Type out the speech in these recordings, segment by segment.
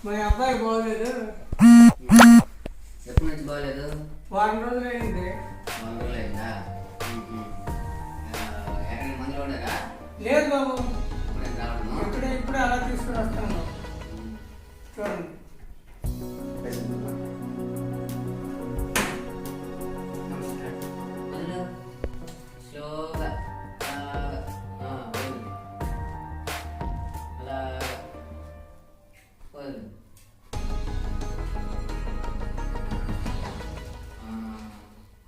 మా అబ్బాయి బాగోలేదు. ఎప్పటి నుంచి బాగోలేదు? వారం రోజులు అయింది. వారం రోజులు అయిందా? ఎక్కడ మందులు ఉండగా? లేదు బాబు, రావడం ఇప్పుడే అలా తీసుకుని వస్తాను. చూడండి.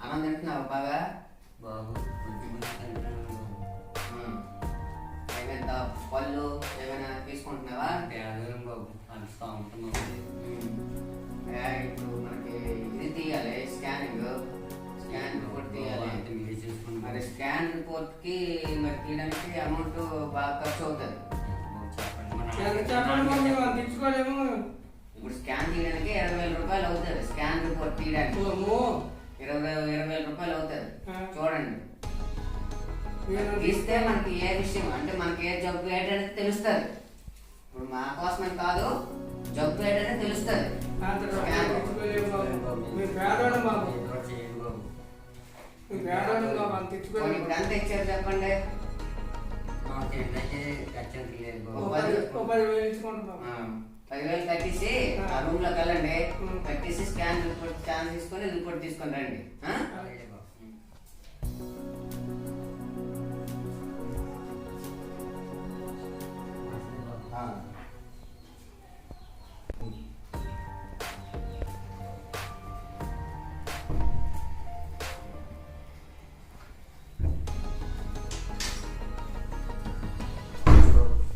అన్నం తింటున్నావు బాగా? బాబు ఏమైనా పళ్ళు ఏమైనా తీసుకుంటున్నావా? బాబు అంతా ఉంటున్నావు. ఇప్పుడు మనకి ఇది తీయాలి, స్కాన్ రిపోర్ట్ తీయాలి. మరి స్కాన్ రిపోర్ట్ కి మరి తీయడానికి అమౌంట్ బాగా ఖర్చు అవుతుంది. తెచ్చుకోలేము. ఇప్పుడు స్కాన్ తీయడానికి 20,000 రూపాయలు అవుతుంది. స్కాన్ రిపోర్ట్ తీయడానికి 20,000 రూపాయలు అవుతుంది. చూడండి, తీస్తే మనకి ఏ విషయం అంటే మనకి ఏ జబ్బు ఏంటనేది తెలుస్తుంది. ఇప్పుడు మా కోసమని కాదు, జబ్బు ఏంటనే తెలుస్తుంది. ఇప్పుడు ఎంత ఇచ్చారు చెప్పండి? 10,000 కట్టేసి ఆ రూమ్ లోకి వెళ్ళండి. కట్టేసి స్కాన్ తీసుకొని రిపోర్ట్ తీసుకొని రండి.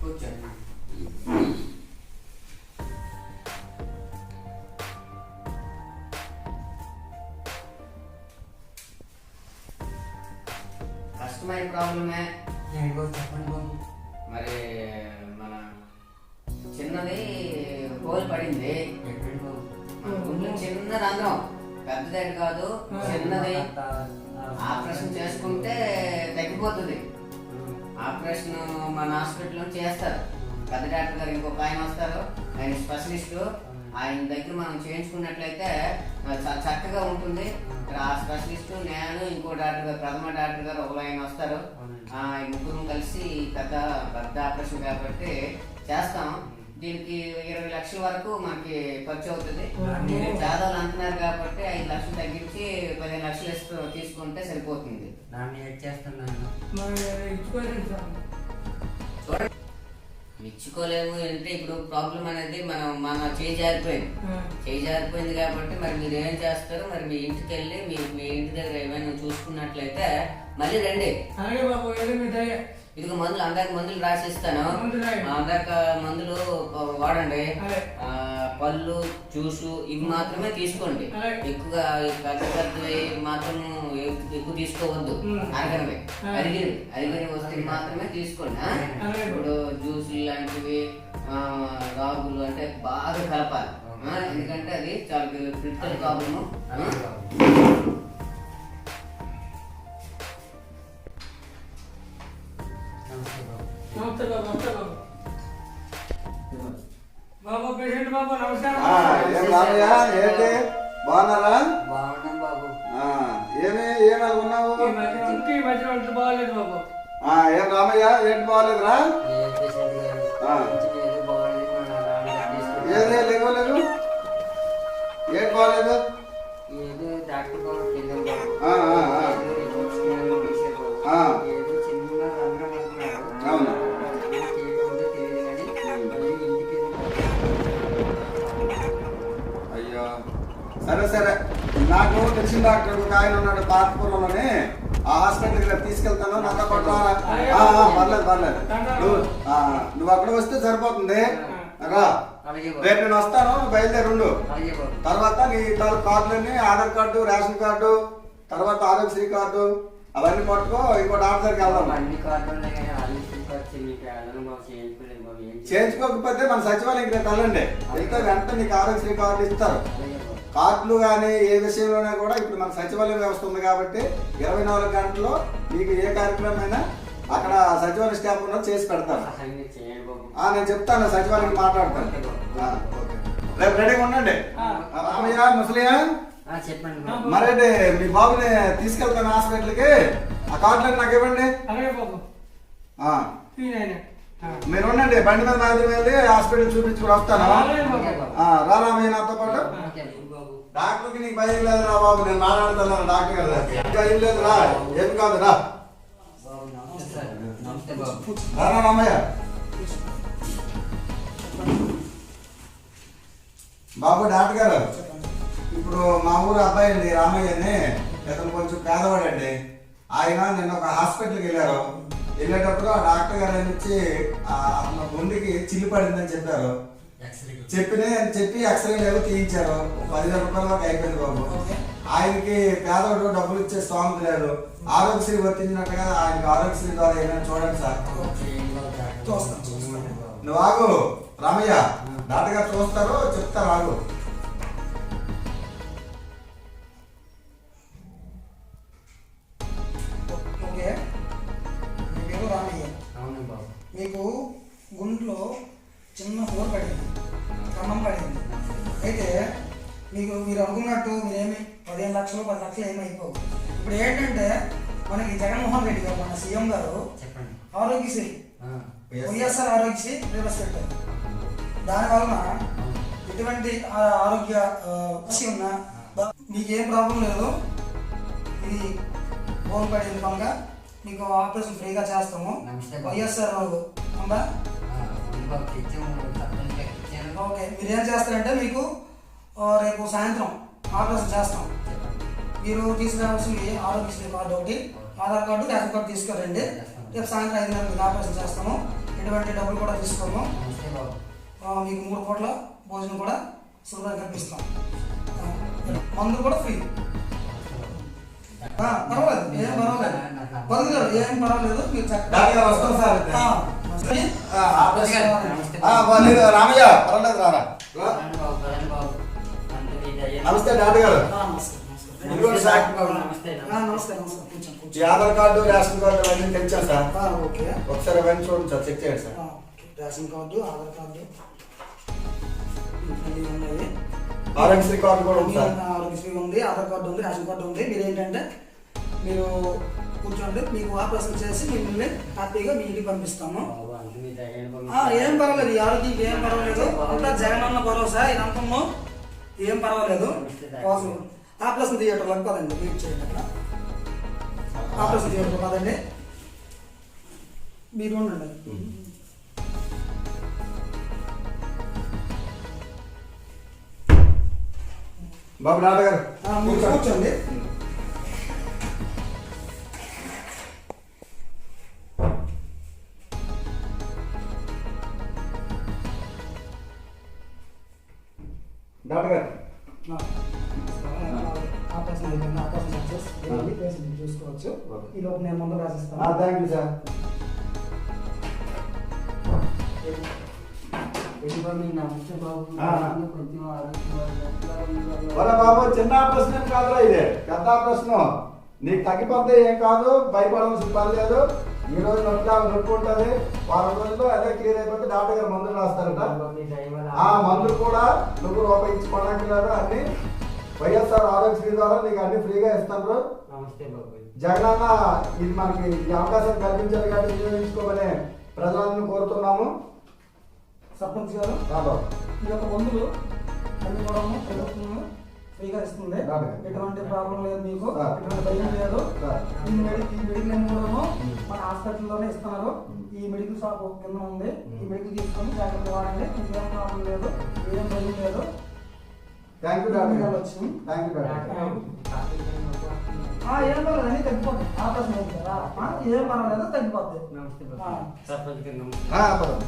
కూర్చోండి. కష్టమైన ప్రాబ్లమే. చెప్పండి బాబు. మరి మన చిన్నది హోల్ పడింది. మన గుండెలో చిన్న రంధ్రం, పెద్దది కాదు, చిన్నది. ఆపరేషన్ చేసుకుంటే తగ్గిపోతుంది. ఆపరేషన్ మన హాస్పిటల్లో చేస్తారు. పెద్ద డాక్టర్ గారు ఇంకొక ఆయన వస్తారు, ఆయన స్పెషలిస్టు. ఆయన దగ్గర మనం చేయించుకున్నట్లయితే చాలా చక్కగా ఉంటుంది. ఆ స్పెషలిస్ట్, నేను, ఇంకో డాక్టర్ గారు, ప్రథమ డాక్టర్ గారు ఒక ఆయన వస్తారు. ముగ్గురు కలిసి పెద్ద ఆపరేషన్ కాబట్టి చేస్తాం. దీనికి 20 లక్షల వరకు మనకి ఖర్చు అవుతుంది. చాలా అంటున్నారు కాబట్టి 5 లక్షలు తగ్గించి 15 లక్షలు తీసుకుంటే సరిపోతుంది. ఇచ్చుకోలేము అంటే ఇప్పుడు ప్రాబ్లం అనేది మన చేయి జారిపోయింది కాబట్టి మరి మీరు ఏం చేస్తారు? మరి మీ ఇంటికి వెళ్ళి మీ ఇంటి దగ్గర ఏమైనా చూసుకున్నట్లయితే మళ్ళీ రండి. ఇదిగో మందులు, అందరికి మందులు రాసిస్తాను. అందరికి మందులు వాడండి. పళ్ళు, జ్యూసు ఇవి మాత్రమే తీసుకోండి. ఎక్కువగా పెద్దవి మాత్రం ఎక్కువ తీసుకోవద్దు. అరిగిన వస్తువులు మాత్రమే తీసుకోండి. ఇప్పుడు జ్యూసులు లాంటివి, రాగులు అంటే బాగా కలపాలి. ఎందుకంటే అది చాలా క్రిటికల్ ప్రాబ్లము. బాబు పేషెంట్ బాబు నమస్కారం. ఏంటి బాగున్నారా? బాగున్నాం బాబు. ఏమి ఉన్నావు? మధ్య ఒంట్లో బాగాలేదు బాబు. ఏం రామయ్య, ఏంటి బాగాలేదురా? ఏదే లేవు ఏంటి బాగాలేదు? డాక్టర్ అవును. అయ్యో సరే, నాకు తెలిసిన డాక్టర్ ఒక ఆయన ఉన్నాడు పాతపురంలోనే. ఆ హాస్పిటల్కి తీసుకెళ్తాను, నాతో పాటు పర్లేదు. నువ్వు అక్కడ వస్తే సరిపోతుంది. రా, రేపు నేను వస్తాను, బయలుదేరుండు. తర్వాత నీ కార్డులన్నీ, ఆధార్ కార్డు, రేషన్ కార్డు, తర్వాత ఆరోగ్యశ్రీ కార్డు అవన్నీ పట్టుకో. ఇంకో డాక్టర్ దగ్గరికి వెళ్దాం. చేయించుకోకపోతే మన సచివాలయం వెళ్ళండి. వెళ్తే వెంటనే నీకు ఆరోగ్యశ్రీ కార్డు ఇస్తారు. కార్డులు కానీ ఏ విషయంలోనే కూడా ఇప్పుడు మన సచివాలయం వ్యవస్థ ఉంది కాబట్టి 24 గంటల్లో మీకు ఏ కార్యక్రమం అయినా అక్కడ సచివాలయ స్టాఫ్ ఉన్నారు, చేసి పెడతాను. అసలు చేయండి బాబు. నేను చెప్తాను, సచివాలయానికి మాట్లాడతాను. ఓకే, రేపు రెడీగా ఉండండి. రామయ్య, ముసలియా, చెప్పండి బాబు. మరేంటి మీ బాబుని తీసుకెళ్తాను హాస్పిటల్కి. ఆ కార్డులను నాకు ఇవ్వండి. అలాగే బాబు. ఆ, ఈ నాయన. మీరు ఉండండి, బండి మీద మాదిరి వెళ్ళి హాస్పిటల్ చూపించుకుని వస్తాను. అలాగే బాబు. రా రామయ్య నాతో పాటు. ఓకే బాబు. డాక్టర్కి నీకు భయం లేదు రా బాబు, నేను మాట్లాడుతున్నాను డాక్టర్ గారు. భయం లేదు రా, ఏం కాదు రా. బాబు నమస్తే సార్. నమస్తే బాబు. రా రామయ్య. బాబు డాక్టర్ గారు, ఇప్పుడు మా ఊరు అబ్బాయి అండి రామయ్య అని, ఇతను కొంచెం పేదవాడండి. ఆయన నిన్న ఒక హాస్పిటల్కి వెళ్ళారు. వెళ్ళేటప్పుడు ఆ డాక్టర్ గారు ఆయన వచ్చి అతను గుండెకి చిల్లు పడిందని చెప్పారు. చెప్పి ఎక్స్రే లేవు తీయించారు. 10,000 రూపాయల వరకు అయిపోయింది బాబు. ఆయనకి పేదవాడు డబ్బులు ఇచ్చే స్థామత లేదు. ఆరోగ్యశ్రీ వర్తించినట్టుగా ఆయనకి ఆరోగ్యశ్రీ ద్వారా ఏమైనా చూడండి సార్. నువ్వు ఆగు రామయ్య, డాక్టర్ గారు చూస్తారు, చెప్తారు, ఆగు. ఓకే, మీ పేరు రామయ్య. అవును బాబు. మీకు గుంట్లో చిన్న హోర్ పడింది, కన్నం పడింది. అయితే మీరు అనుకున్నట్టు మీరేమి 15 లక్షలు 10 లక్షలు ఏమి అయిపోవు. ఇప్పుడు ఏంటంటే మనకి జగన్మోహన్ రెడ్డి గారు, మన సీఎం గారు చెప్పండి. ఆరోగ్యశ్రీ, వైఎస్ఆర్ ఆరోగ్యశ్రీ ప్రవేశపెట్టారు. దానివలన ఎటువంటి ఆరోగ్య సమస్య ఉన్నా మీకేం ప్రాబ్లం లేదు. ఇది హోర్ పడింది కనుక మీకు ఆపరేషన్ ఫ్రీగా చేస్తాము. నమస్తే బాబు. వైఎస్ఆర్ ఉందా? ఓకే, మీరు ఏం చేస్తారంటే మీకు రేపు సాయంత్రం ఆపరేషన్ చేస్తాం. మీరు తీసుకురావాల్సింది ఆరోగ్యశ్రీ కార్డు ఒకటి, ఆధార్ కార్డు, రేషన్ కార్డు తీసుకురండి. రేపు సాయంత్రం 5 గంటలకు ఆపరేషన్ చేస్తాము. ఎటువంటి డబ్బులు కూడా తీసుకోము. మీకు 3 పూట్ల భోజనం కూడా సులభంగా కల్పిస్తాం. మందులు కూడా ఫ్రీ. పర్వాలేదు, ఏం పర్వాలేదు, బదులు ఏం పర్వాలేదు. మీరు డాక్టర్ గారు వస్తాం సార్. రామయ్య, పర్వాలేదు రారా. నమస్తే డాక్టర్ గారు. ఇదిగోండి సార్. నమస్తే కూర్చోండి. ఈ ఆధార్ కార్డు, రేషన్ కార్డు అవన్నీ తెచ్చాను సార్. ఓకే, ఒకసారి అవన్నీ చూడండి సార్, చెక్ చేయండి sir. Ration card, Aadhaar card ఉన్నాయి. ఆరోగ్యశ్రీ కార్డు కూడా ఉంది సార్. ఆరోగ్యశ్రీ ఉంది, ఆధార్ కార్డు ఉంది, రేషన్ కార్డు ఉంది. మీరు ఏంటంటే మీరు కూర్చోండి, మీకు ఆపరేషన్ చేసి మిమ్మల్ని హ్యాపీగా మీ ఇంటికి పంపిస్తాము. ఏం పర్వాలేదు, ఈ ఆరోగ్యం ఏం పర్వాలేదు. అంతా జగనన్న భరోసా, ఇదంతా ఏం పర్వాలేదు. ఆపరేషన్ థియేటర్లో పదండి, వెయిట్ చేయండి. అక్కడ ఆపరేషన్ థియేటర్ పదండి, మీరు ఉండండి. బాబు డాక్టర్ గారు కూర్చోండి. డాక్టర్ గారు ఆపరేషన్ అయిపోయింది, ఆపరేషన్ సక్సెస్. పేషెంట్ చూసుకోవచ్చు. ఈ లోపు నేను ముందు రాసిస్తాను. Thank you sir. నమస్తే బాబు. కొంచెం బాబు, చిన్న ఆపరేషన్ ఏం కాదురా, ఇది పెద్ద ఆపరేషన్. నీకు తగ్గిపోతే ఏం కాదు, భయపడాల్సిన పని లేదు. ఈ రోజు నొప్పి ఉంటుంది, వారం రోజుల్లో అదే క్లియర్ అయిపోతే డాక్టర్ గారు మందులు రాస్తారట. ఆ మందులు కూడా నువ్వు రూపాయి ఇచ్చి కొనక్కర్లేదు. అన్ని వైఎస్ఆర్ ఆరోగ్యశ్రీ ద్వారా నీకు అన్ని ఫ్రీగా ఇస్తారు. నమస్తే బాబు. జగనన్న ఇది మనకి ఈ అవకాశం కల్పించాలి కాబట్టి వినియోగించుకోమని ప్రజలందరినీ కోరుతున్నాము. సర్పంచ్ గారు, ఈ యొక్క మందులు అన్ని కూడా ప్రభుత్వం ఫ్రీగా ఇస్తుంది. ఎటువంటి ప్రాబ్లం లేదు, మీకు ఎటువంటి భయం లేదు. ఈ మెడికల్ అన్ని కూడా మన హాస్పిటల్లోనే ఇస్తున్నారు. ఈ మెడికల్ షాప్ కింద ఉంది. ఈ మెడికల్ తీసుకొని జాగ్రత్త వాడండి. ఇంకేం ప్రాబ్లం లేదు, ఏం భయం లేదు. Thank you doctor. వచ్చింది. Thank you doctor. ఏం పర్వాలేదు, అన్ని తగ్గిపోతుంది. ఆపరేషన్ అయింది కదా, ఏం పర్వాలేదు, తగ్గిపోతుంది. నమస్తే బాబు. సర్పంచ్ గారు నమస్తే. పర్వాలేదు.